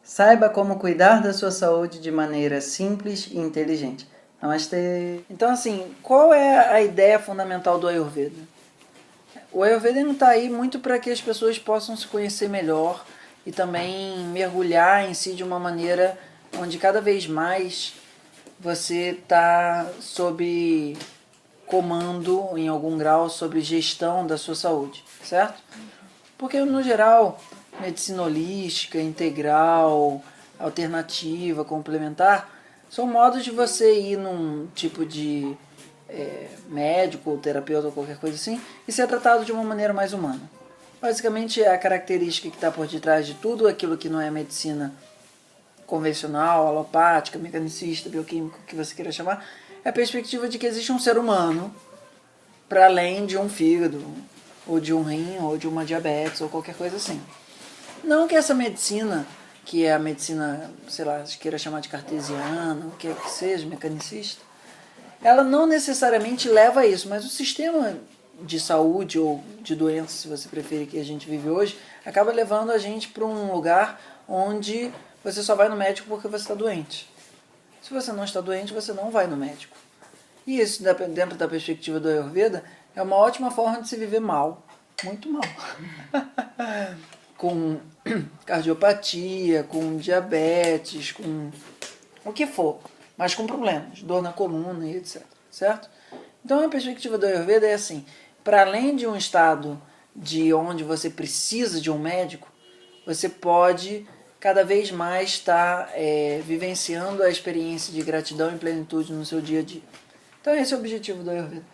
Saiba como cuidar da sua saúde de maneira simples e inteligente. Namastê. Então, assim, qual é a ideia fundamental do Ayurveda? O Ayurveda não está aí muito para que as pessoas possam se conhecer melhor e também mergulhar em si de uma maneira onde cada vez mais você está sob comando, em algum grau, sobre gestão da sua saúde, certo? Porque, no geral, medicina holística, integral, alternativa, complementar, são modos de você ir num tipo de médico ou terapeuta ou qualquer coisa assim e ser tratado de uma maneira mais humana. Basicamente, a característica que está por detrás de tudo aquilo que não é medicina convencional, alopática, mecanicista, bioquímico, que você queira chamar, é a perspectiva de que existe um ser humano para além de um fígado, ou de um rim, ou de uma diabetes, ou qualquer coisa assim. Não que essa medicina, que é a medicina, sei lá, se queira chamar de cartesiana, o que é que seja, mecanicista, ela não necessariamente leva a isso, mas o sistema de saúde ou de doença, se você preferir, que a gente vive hoje, acaba levando a gente para um lugar onde você só vai no médico porque você está doente. Se você não está doente, você não vai no médico. E isso, dentro da perspectiva do Ayurveda, é uma ótima forma de se viver mal. Muito mal. Com cardiopatia, com diabetes, com o que for, mas com problemas, dor na coluna e etc. Certo? Então a perspectiva do Ayurveda é assim, para além de um estado de onde você precisa de um médico, você pode cada vez mais estar vivenciando a experiência de gratidão e plenitude no seu dia a dia. Então esse é o objetivo do Ayurveda.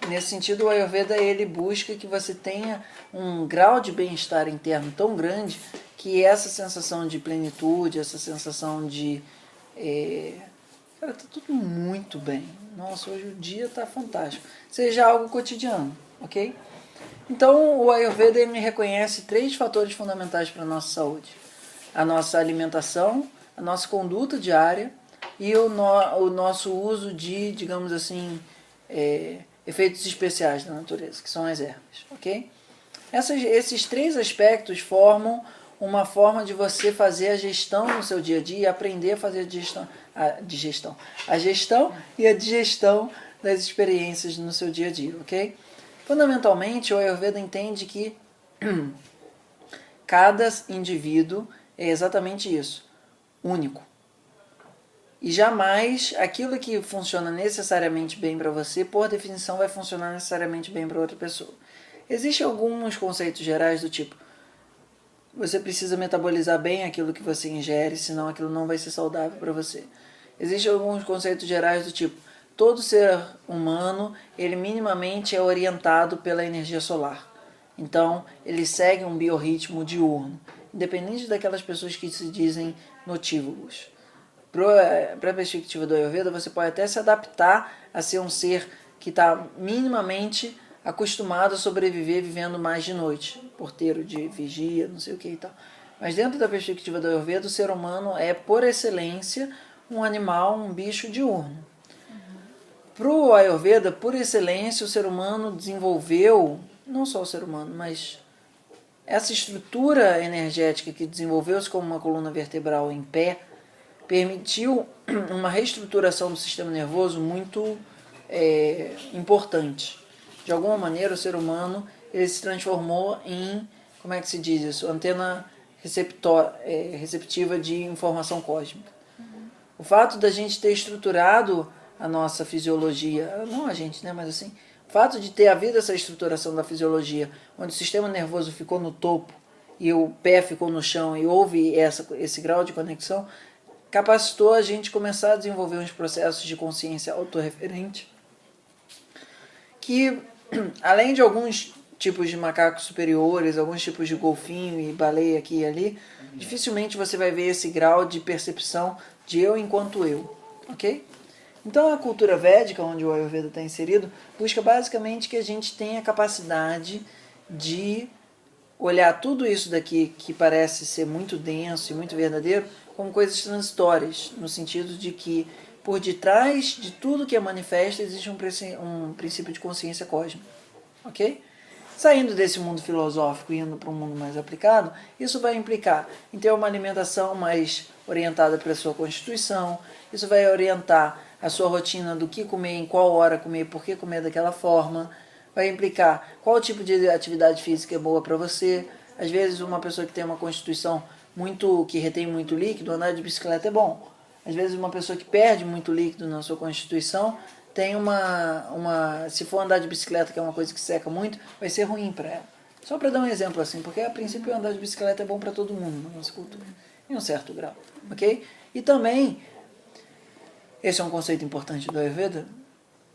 Nesse sentido, o Ayurveda ele busca que você tenha um grau de bem-estar interno tão grande que essa sensação de plenitude, essa sensação de... cara, tá tudo muito bem. Nossa, hoje o dia tá fantástico. Seja algo cotidiano, ok? Então, o Ayurveda ele reconhece 3 fatores fundamentais para a nossa saúde. A nossa alimentação, a nossa conduta diária e o nosso uso de, digamos assim, efeitos especiais da natureza, que são as ervas, ok? Esses 3 aspectos formam uma forma de você fazer a gestão no seu dia a dia e aprender a fazer a gestão e a digestão das experiências no seu dia a dia, ok? Fundamentalmente, o Ayurveda entende que cada indivíduo é exatamente isso, único. E jamais aquilo que funciona necessariamente bem para você, por definição, vai funcionar necessariamente bem para outra pessoa. Existem alguns conceitos gerais do tipo, você precisa metabolizar bem aquilo que você ingere, senão aquilo não vai ser saudável para você. Existem alguns conceitos gerais do tipo, todo ser humano, ele minimamente é orientado pela energia solar. Então, ele segue um biorritmo diurno, independente daquelas pessoas que se dizem notívagos. Para a perspectiva do Ayurveda, você pode até se adaptar a ser um ser que está minimamente acostumado a sobreviver vivendo mais de noite, porteiro de vigia, não sei o que e tal. Mas dentro da perspectiva do Ayurveda, o ser humano é, por excelência, um animal, um bicho diurno. Para o Ayurveda, por excelência, o ser humano desenvolveu, não só o ser humano, mas essa estrutura energética que desenvolveu-se como uma coluna vertebral em pé, permitiu uma reestruturação do sistema nervoso muito importante. De alguma maneira, o ser humano ele se transformou em, como é que se diz isso? Antena receptiva de informação cósmica. O fato da gente ter estruturado a nossa fisiologia, não a gente, né, mas assim, o fato de ter havido essa estruturação da fisiologia, onde o sistema nervoso ficou no topo e o pé ficou no chão e houve esse grau de conexão, capacitou a gente começar a desenvolver uns processos de consciência autorreferente que, além de alguns tipos de macacos superiores, alguns tipos de golfinho e baleia aqui e ali, dificilmente você vai ver esse grau de percepção de eu enquanto eu, ok? Então a cultura védica, onde o Ayurveda está inserido, busca basicamente que a gente tenha a capacidade de olhar tudo isso daqui que parece ser muito denso e muito verdadeiro como coisas transitórias, no sentido de que por detrás de tudo que é manifesto existe um princípio de consciência cósmica, ok? Saindo desse mundo filosófico e indo para um mundo mais aplicado, isso vai implicar em ter uma alimentação mais orientada para a sua constituição, isso vai orientar a sua rotina do que comer, em qual hora comer, por que comer daquela forma, vai implicar qual tipo de atividade física é boa para você. Às vezes uma pessoa que tem uma constituição que retém muito líquido, andar de bicicleta é bom. Às vezes uma pessoa que perde muito líquido na sua constituição, tem se for andar de bicicleta, que é uma coisa que seca muito, vai ser ruim para ela. Só para dar um exemplo assim, porque a princípio andar de bicicleta é bom para todo mundo na nossa cultura, em um certo grau, ok? E também, esse é um conceito importante do Ayurveda,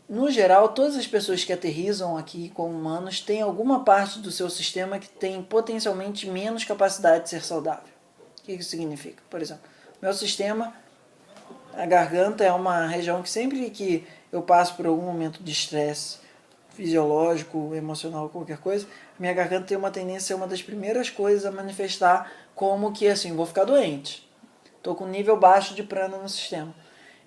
no geral, todas as pessoas que aterrissam aqui como humanos têm alguma parte do seu sistema que tem potencialmente menos capacidade de ser saudável. O que isso significa? Por exemplo, meu sistema, a garganta é uma região que sempre que eu passo por algum momento de estresse fisiológico, emocional, qualquer coisa, minha garganta tem uma tendência a ser uma das primeiras coisas a manifestar como que, assim, vou ficar doente. Estou com nível baixo de prana no sistema.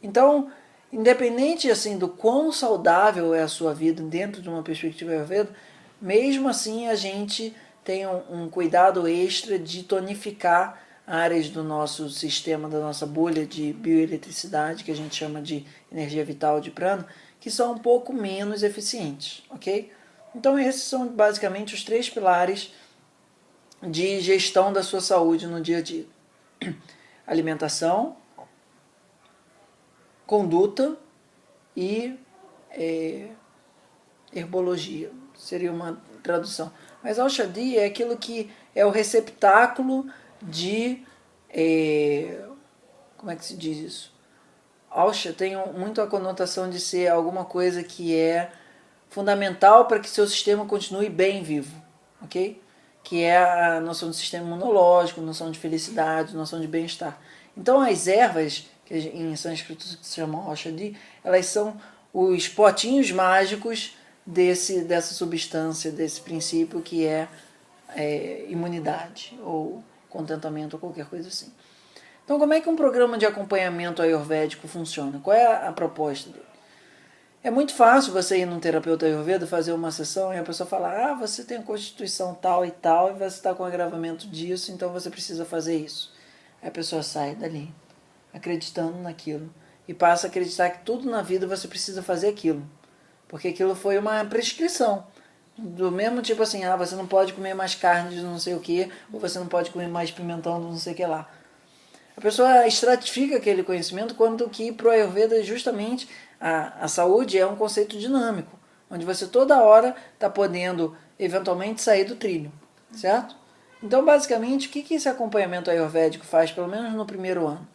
Então, independente, assim, do quão saudável é a sua vida dentro de uma perspectiva Ayurveda, mesmo assim a gente tem um cuidado extra de tonificar áreas do nosso sistema, da nossa bolha de bioeletricidade, que a gente chama de energia vital de prana, que são um pouco menos eficientes, ok? Então esses são basicamente os 3 pilares de gestão da sua saúde no dia a dia. Alimentação, conduta e herbologia, seria uma tradução. Mas Aushadhi é aquilo que é o receptáculo de... como é que se diz isso? Ausha tem muito a conotação de ser alguma coisa que é fundamental para que seu sistema continue bem vivo, ok? Que é a noção de sistema imunológico, noção de felicidade, noção de bem-estar. Então as ervas, que em sânscrito se chamam Aushadhi, elas são os potinhos mágicos dessa substância, desse princípio que é imunidade ou contentamento ou qualquer coisa assim. Então, como é que um programa de acompanhamento ayurvédico funciona? Qual é a proposta dele? É muito fácil você ir num terapeuta ayurveda, fazer uma sessão e a pessoa falar: você tem a constituição tal e tal e você está com agravamento disso, então você precisa fazer isso. Aí a pessoa sai dali, acreditando naquilo, e passa a acreditar que tudo na vida você precisa fazer aquilo, porque aquilo foi uma prescrição. Do mesmo tipo assim, você não pode comer mais carne de não sei o que, ou você não pode comer mais pimentão de não sei o que lá. A pessoa estratifica aquele conhecimento, quando que para o Ayurveda justamente a saúde é um conceito dinâmico, onde você toda hora está podendo eventualmente sair do trilho, certo? Então basicamente o que esse acompanhamento ayurvédico faz, pelo menos no primeiro ano?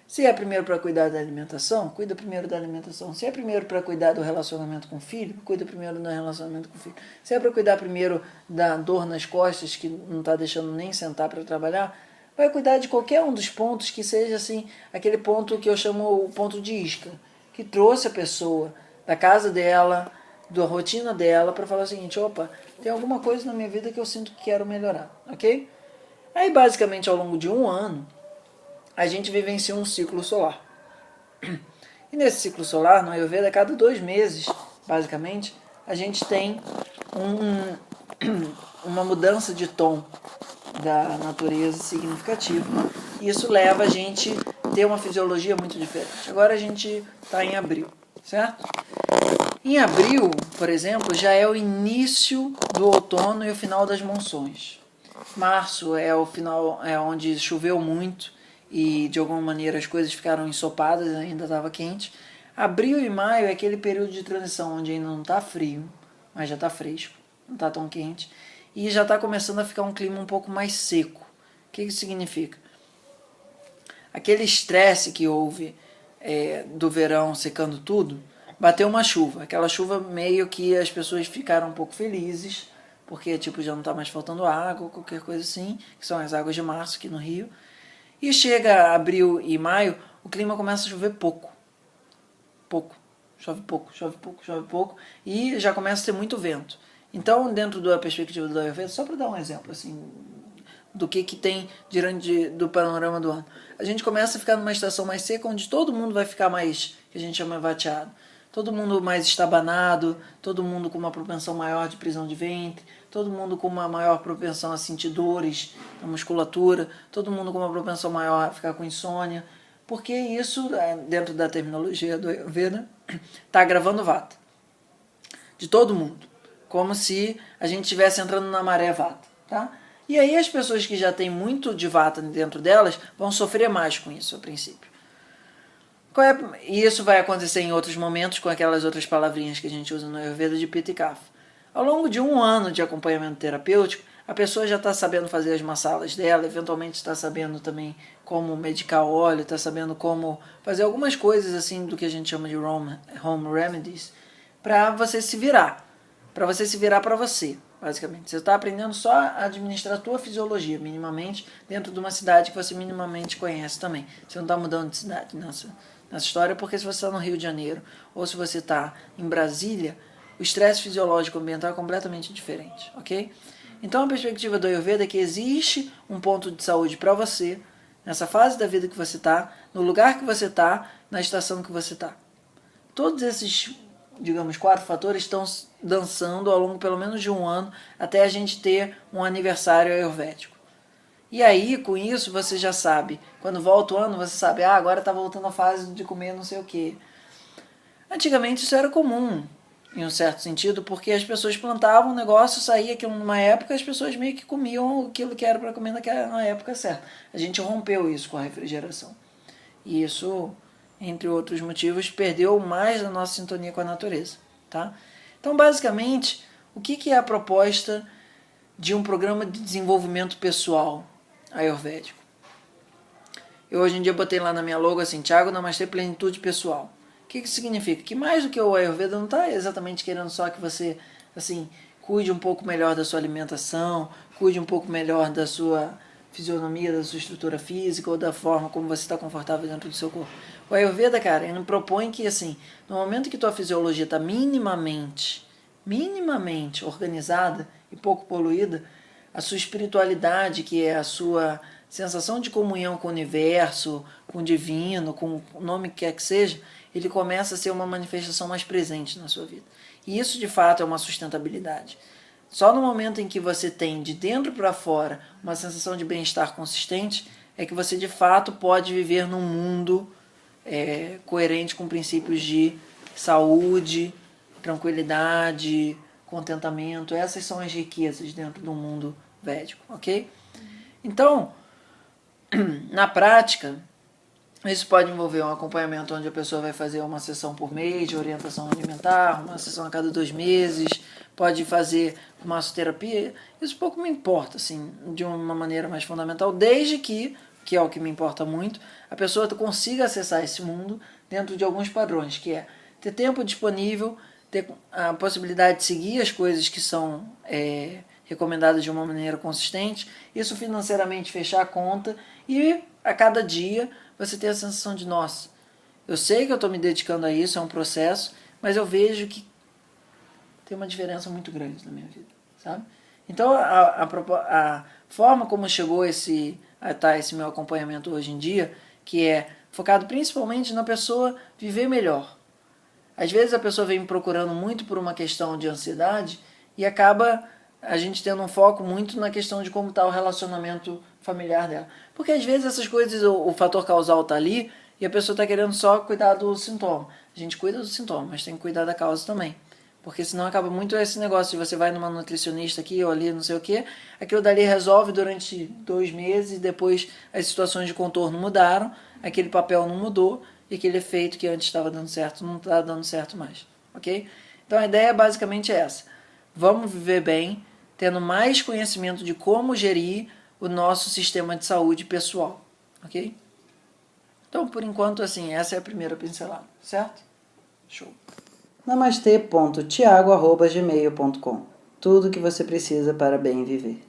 Se é primeiro para cuidar da alimentação, cuida primeiro da alimentação. Se é primeiro para cuidar do relacionamento com o filho, cuida primeiro do relacionamento com o filho. Se é para cuidar primeiro da dor nas costas, que não está deixando nem sentar para trabalhar, vai cuidar de qualquer um dos pontos que seja assim, aquele ponto que eu chamo o ponto de isca, que trouxe a pessoa da casa dela, da rotina dela, para falar o seguinte: opa, tem alguma coisa na minha vida que eu sinto que quero melhorar, ok? Aí basicamente ao longo de um ano, a gente vivencia um ciclo solar. E nesse ciclo solar, no Ayurveda, a cada 2 meses, basicamente, a gente tem uma mudança de tom da natureza significativa. E isso leva a gente a ter uma fisiologia muito diferente. Agora a gente está em abril, certo? Em abril, por exemplo, já é o início do outono e o final das monções. Março é o final, é onde choveu muito e de alguma maneira as coisas ficaram ensopadas, ainda estava quente. Abril e maio é aquele período de transição onde ainda não está frio, mas já está fresco, não está tão quente, e já está começando a ficar um clima um pouco mais seco. O que isso significa? Aquele estresse que houve do verão secando tudo, bateu uma chuva. Aquela chuva meio que as pessoas ficaram um pouco felizes, porque tipo, já não está mais faltando água, qualquer coisa assim, que são as águas de março aqui no Rio. E chega abril e maio, o clima começa a chover pouco. Chove pouco, e já começa a ter muito vento. Então, dentro da perspectiva do Ayurveda, só para dar um exemplo assim, do que tem diante do panorama do ano, a gente começa a ficar numa estação mais seca, onde todo mundo vai ficar mais, que a gente chama vateado. todo mundo mais estabanado, todo mundo com uma propensão maior de prisão de ventre, todo mundo com uma maior propensão a sentir dores na musculatura, todo mundo com uma propensão maior a ficar com insônia, porque isso, dentro da terminologia do Ayurveda, está agravando Vata. De todo mundo. Como se a gente estivesse entrando na maré Vata. Tá? E aí as pessoas que já têm muito de Vata dentro delas vão sofrer mais com isso, a princípio. E isso vai acontecer em outros momentos com aquelas outras palavrinhas que a gente usa no Ayurveda de Pitta e Kapha. Ao longo de 1 ano de acompanhamento terapêutico, a pessoa já está sabendo fazer as massalas dela, eventualmente está sabendo também como medicar o óleo, está sabendo como fazer algumas coisas assim do que a gente chama de home remedies, para você se virar. Para você se virar para você, basicamente. Você está aprendendo só a administrar a tua fisiologia, minimamente, dentro de uma cidade que você minimamente conhece também. Você não está mudando de cidade nessa história, porque se você está no Rio de Janeiro ou se você está em Brasília, o estresse fisiológico ambiental é completamente diferente, ok? Então a perspectiva do Ayurveda é que existe um ponto de saúde para você, nessa fase da vida que você está, no lugar que você está, na estação que você está. Todos esses, digamos, 4 fatores estão dançando ao longo pelo menos de 1 ano, até a gente ter um aniversário ayurvédico. E aí, com isso, você já sabe, quando volta o ano, você sabe, agora está voltando a fase de comer não sei o quê. Antigamente isso era comum, em um certo sentido, porque as pessoas plantavam um negócio, saía que numa época as pessoas meio que comiam aquilo que era para comer na época certa. A gente rompeu isso com a refrigeração. E isso, entre outros motivos, perdeu mais da nossa sintonia com a natureza. Tá? Então, basicamente, o que é a proposta de um programa de desenvolvimento pessoal ayurvédico? Eu hoje em dia botei lá na minha logo assim, Thiago Namastê Plenitude Pessoal. O que isso significa? Que mais do que o Ayurveda não está exatamente querendo só que você assim, cuide um pouco melhor da sua alimentação, cuide um pouco melhor da sua fisionomia, da sua estrutura física ou da forma como você está confortável dentro do seu corpo. O Ayurveda, cara, ele propõe que assim, no momento que tua fisiologia está minimamente organizada e pouco poluída, a sua espiritualidade, que é a sua sensação de comunhão com o universo, com o divino, com o nome que quer que seja, ele começa a ser uma manifestação mais presente na sua vida. E isso, de fato, é uma sustentabilidade. Só no momento em que você tem, de dentro para fora, uma sensação de bem-estar consistente, é que você, de fato, pode viver num mundo coerente com princípios de saúde, tranquilidade, contentamento. Essas são as riquezas dentro do mundo védico, ok? Então, na prática, isso pode envolver um acompanhamento onde a pessoa vai fazer uma sessão por mês de orientação alimentar, uma sessão a cada 2 meses, pode fazer massoterapia. Isso pouco me importa, assim, de uma maneira mais fundamental, desde que é o que me importa muito, a pessoa consiga acessar esse mundo dentro de alguns padrões, que é ter tempo disponível, ter a possibilidade de seguir as coisas que são recomendadas de uma maneira consistente, isso financeiramente fechar a conta e a cada dia você ter a sensação de, nossa, eu sei que eu estou me dedicando a isso, é um processo, mas eu vejo que tem uma diferença muito grande na minha vida, sabe? Então, a forma como chegou esse meu acompanhamento hoje em dia, que é focado principalmente na pessoa viver melhor. Às vezes a pessoa vem me procurando muito por uma questão de ansiedade e acaba a gente tendo um foco muito na questão de como está o relacionamento familiar dela. Porque às vezes essas coisas, o fator causal está ali e a pessoa está querendo só cuidar do sintoma. A gente cuida do sintoma, mas tem que cuidar da causa também. Porque senão acaba muito esse negócio de você vai numa nutricionista aqui ou ali, não sei o que, aquilo dali resolve durante 2 meses e depois as situações de contorno mudaram, aquele papel não mudou e aquele efeito que antes estava dando certo não está dando certo mais, ok? Então a ideia basicamente é essa. Vamos viver bem, tendo mais conhecimento de como gerir o nosso sistema de saúde pessoal, ok? Então, por enquanto, assim, essa é a primeira pincelada, certo? Show! Namastê.tiago@gmail.com. Tudo que você precisa para bem viver.